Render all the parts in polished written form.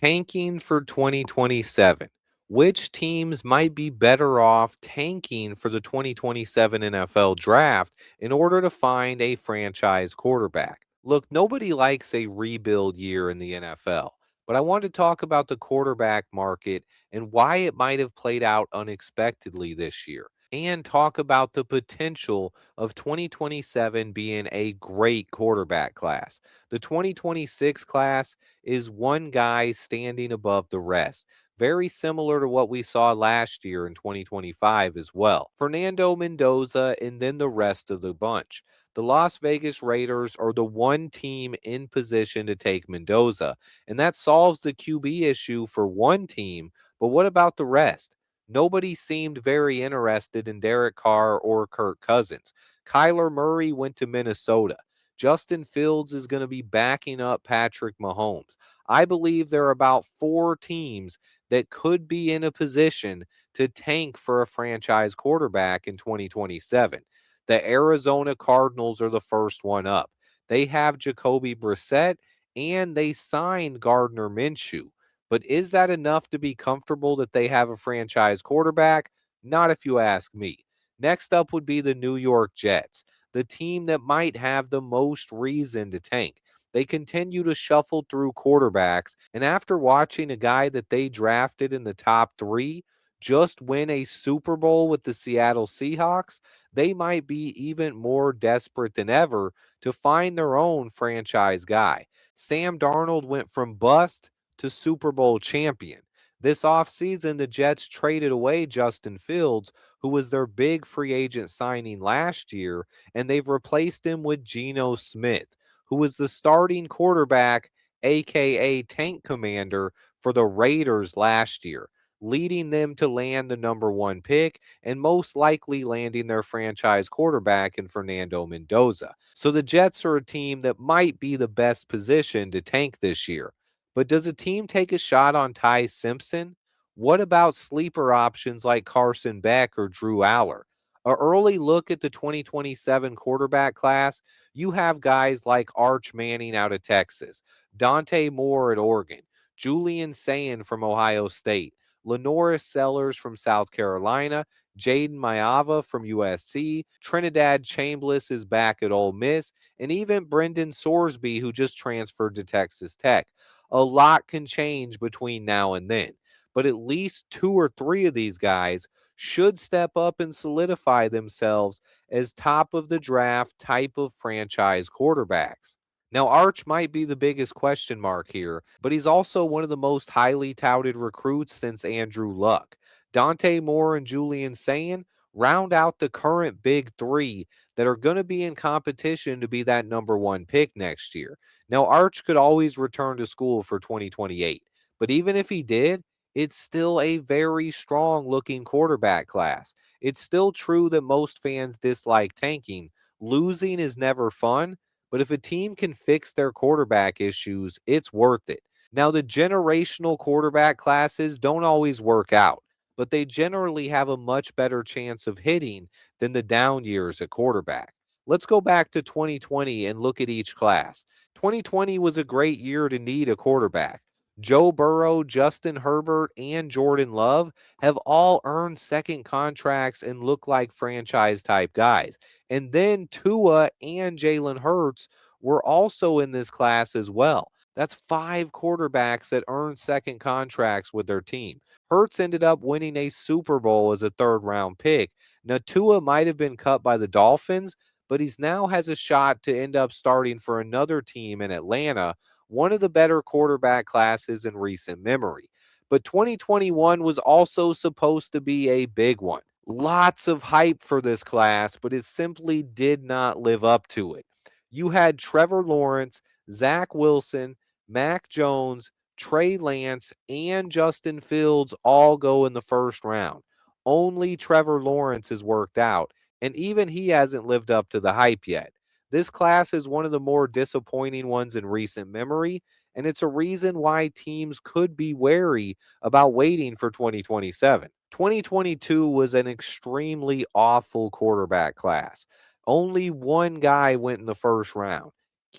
Tanking for 2027. Which teams might be better off tanking for the 2027 NFL draft in order to find a franchise quarterback? Look, nobody likes a rebuild year in the NFL, but I want to talk about the quarterback market and why it might have played out unexpectedly this year, and talk about the potential of 2027 being a great quarterback class. The 2026 class is one guy standing above the rest. Very similar to what we saw last year in 2025 as well. Fernando, Mendoza, and then the rest of the bunch. The Las Vegas Raiders are the one team in position to take Mendoza, and that solves the QB issue for one team. But what about the rest? Nobody seemed very interested in Derek Carr or Kirk Cousins. Kyler Murray went to Minnesota. Justin Fields is going to be backing up Patrick Mahomes. I believe there are about four teams that could be in a position to tank for a franchise quarterback in 2027. The Arizona Cardinals are the first one up. They have Jacoby Brissett and they signed Gardner Minshew. But is that enough to be comfortable that they have a franchise quarterback? Not if you ask me. Next up would be the New York Jets, the team that might have the most reason to tank. They continue to shuffle through quarterbacks, and after watching a guy that they drafted in the top three just win a Super Bowl with the Seattle Seahawks, they might be even more desperate than ever to find their own franchise guy. Sam Darnold went from bust to Super Bowl champion. This offseason, the Jets traded away Justin Fields, who was their big free agent signing last year, and they've replaced him with Geno Smith, who was the starting quarterback, aka tank commander, for the Raiders last year, leading them to land the number one pick and most likely landing their franchise quarterback in Fernando Mendoza. So the Jets are a team that might be the best position to tank this year. But does a team take a shot on Ty Simpson? What about sleeper options like Carson Beck or Drew Aller? An early look at the 2027 quarterback class, you have guys like Arch Manning out of Texas, Dante Moore at Oregon, Julian Sayin from Ohio State, Lenoris Sellers from South Carolina, Jayden Maiava from USC, Trinidad Chambliss is back at Ole Miss, and even Brendan Sorsby, who just transferred to Texas Tech. A lot can change between now and then, but at least two or three of these guys should step up and solidify themselves as top of the draft type of franchise quarterbacks. Now, Arch might be the biggest question mark here, but he's also one of the most highly touted recruits since Andrew Luck. Dante Moore and Julian Sayin round out the current big three that are going to be in competition to be that number one pick next year. Now, Arch could always return to school for 2028, but even if he did, it's still a very strong looking quarterback class. It's still true that most fans dislike tanking. Losing is never fun, but if a team can fix their quarterback issues, it's worth it. Now, the generational quarterback classes don't always work out, but they generally have a much better chance of hitting than the down years at quarterback. Let's go back to 2020 and look at each class. 2020 was a great year to need a quarterback. Joe Burrow, Justin Herbert, and Jordan Love have all earned second contracts and look like franchise type guys. And then Tua and Jalen Hurts were also in this class as well. That's five quarterbacks that earned second contracts with their team. Hurts ended up winning a Super Bowl as a third round pick. Now, Tua might have been cut by the Dolphins, but he's now has a shot to end up starting for another team in Atlanta, one of the better quarterback classes in recent memory. But 2021 was also supposed to be a big one. Lots of hype for this class, but it simply did not live up to it. You had Trevor Lawrence, Zach Wilson, Mac Jones, Trey Lance, and Justin Fields all go in the first round. Only Trevor Lawrence has worked out, and even he hasn't lived up to the hype yet. This class is one of the more disappointing ones in recent memory, and it's a reason why teams could be wary about waiting for 2027. 2022 was an extremely awful quarterback class. Only one guy went in the first round,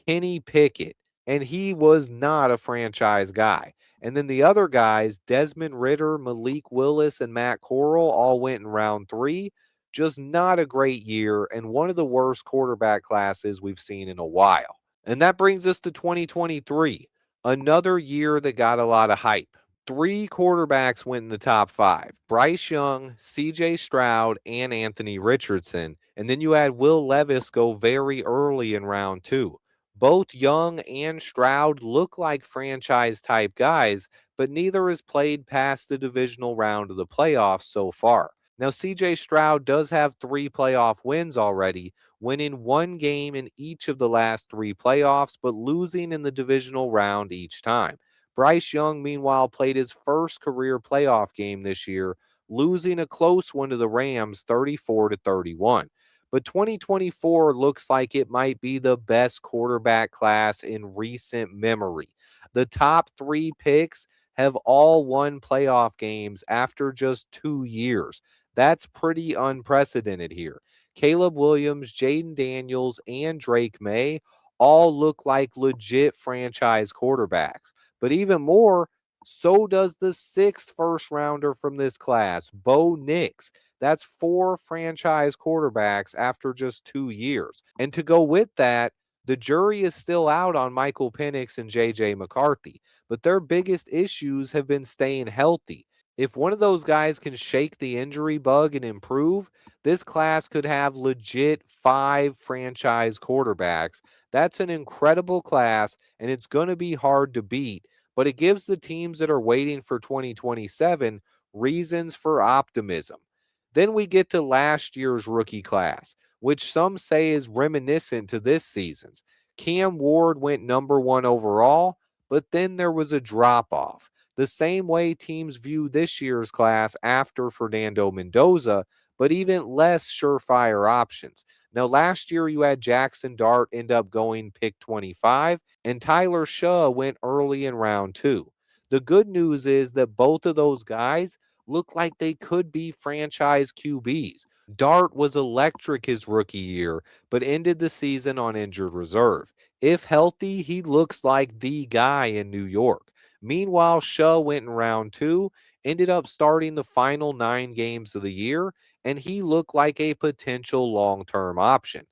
Kenny Pickett, and he was not a franchise guy. And then the other guys, Desmond Ridder, Malik Willis, and Matt Corral, all went in round 3. Just not a great year and one of the worst quarterback classes we've seen in a while. And that brings us to 2023, another year that got a lot of hype. 3 quarterbacks went in the top 5: Bryce Young, CJ Stroud, and Anthony Richardson. And then you had Will Levis go very early in round 2. Both Young and Stroud look like franchise type guys, but neither has played past the divisional round of the playoffs so far. Now, CJ Stroud does have 3 playoff wins already, winning 1 game in each of the last 3 playoffs, but losing in the divisional round each time. Bryce Young, meanwhile, played his first career playoff game this year, losing a close one to the Rams 34-31. But 2024 looks like it might be the best quarterback class in recent memory. The top 3 picks have all won playoff games after just 2 years. That's pretty unprecedented here. Caleb Williams, Jayden Daniels, and Drake May all look like legit franchise quarterbacks. But even more, so does the 6th first rounder from this class, Bo Nix. That's 4 franchise quarterbacks after just 2 years. And to go with that, the jury is still out on Michael Penix and J.J. McCarthy, but their biggest issues have been staying healthy. If one of those guys can shake the injury bug and improve, this class could have legit 5 franchise quarterbacks. That's an incredible class, and it's going to be hard to beat, but it gives the teams that are waiting for 2027 reasons for optimism. Then we get to last year's rookie class, which some say is reminiscent to this season's. Cam Ward went number 1 overall, but then there was a drop off. The same way teams view this year's class after Fernando Mendoza, but even less surefire options. Now, last year you had Jackson Dart end up going pick 25, and Tyler Shaw went early in round 2. The good news is that both of those guys look like they could be franchise QBs. Dart was electric his rookie year, but ended the season on injured reserve. If healthy, he looks like the guy in New York. Meanwhile, Shaw went in round 2, ended up starting the final 9 games of the year, and he looked like a potential long-term option.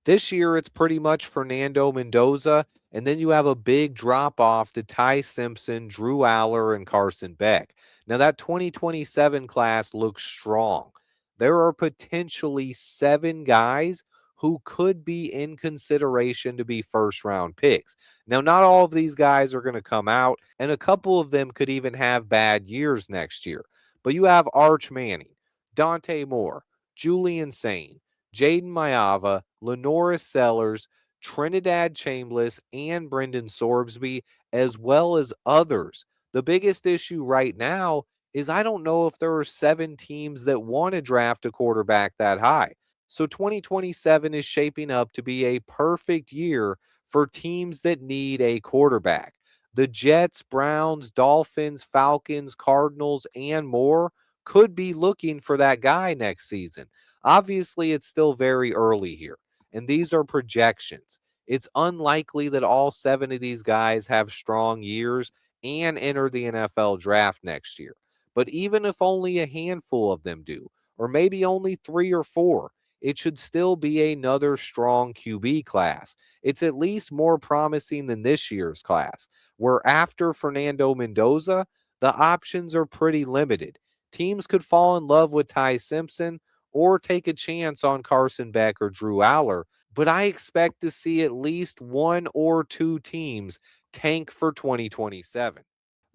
This year, it's pretty much Fernando Mendoza, and then you have a big drop-off to Ty Simpson, Drew Aller, and Carson Beck. Now, that 2027 class looks strong. There are potentially 7 guys who could be in consideration to be first-round picks. Now, not all of these guys are going to come out, and a couple of them could even have bad years next year. But you have Arch Manning, Dante Moore, Julian Sayin, Jayden Maiava, Lenoris Sellers, Trinidad Chambliss, and Brendan Sorsby, as well as others. The biggest issue right now is I don't know if there are 7 teams that want to draft a quarterback that high. So 2027 is shaping up to be a perfect year for teams that need a quarterback. The Jets, Browns, Dolphins, Falcons, Cardinals, and more could be looking for that guy next season. Obviously, it's still very early here, and these are projections. It's unlikely that all 7 of these guys have strong years and enter the NFL draft next year. But even if only a handful of them do, or maybe only 3 or 4, it should still be another strong QB class. It's at least more promising than this year's class, where after Fernando Mendoza, the options are pretty limited. Teams could fall in love with Ty Simpson or take a chance on Carson Beck or Drew Aller, but I expect to see at least 1 or 2 teams tank for 2027.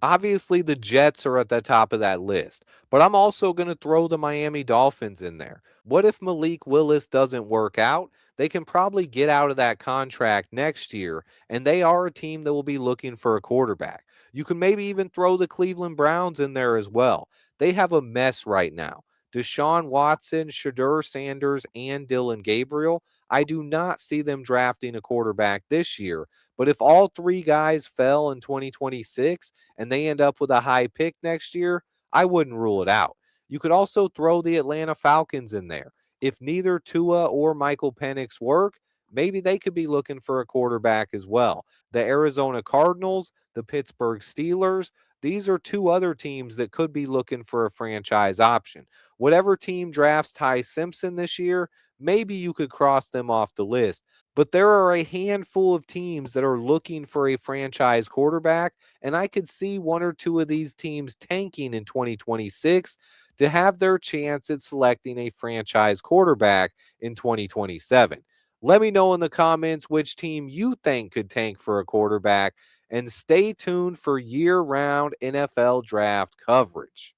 Obviously, the Jets are at the top of that list, but I'm also going to throw the Miami Dolphins in there. What if Malik Willis doesn't work out? They can probably get out of that contract next year, and they are a team that will be looking for a quarterback. You can maybe even throw the Cleveland Browns in there as well. They have a mess right now. Deshaun Watson, Shadur Sanders, and Dylan Gabriel. I do not see them drafting a quarterback this year, but if all 3 guys fell in 2026, and they end up with a high pick next year, I wouldn't rule it out. You could also throw the Atlanta Falcons in there. If neither Tua or Michael Penix work, maybe they could be looking for a quarterback as well. The Arizona Cardinals, the Pittsburgh Steelers, these are two other teams that could be looking for a franchise option. Whatever team drafts Ty Simpson this year, maybe you could cross them off the list. But there are a handful of teams that are looking for a franchise quarterback, and I could see one or two of these teams tanking in 2026 to have their chance at selecting a franchise quarterback in 2027. Let me know in the comments which team you think could tank for a quarterback, and stay tuned for year-round NFL draft coverage.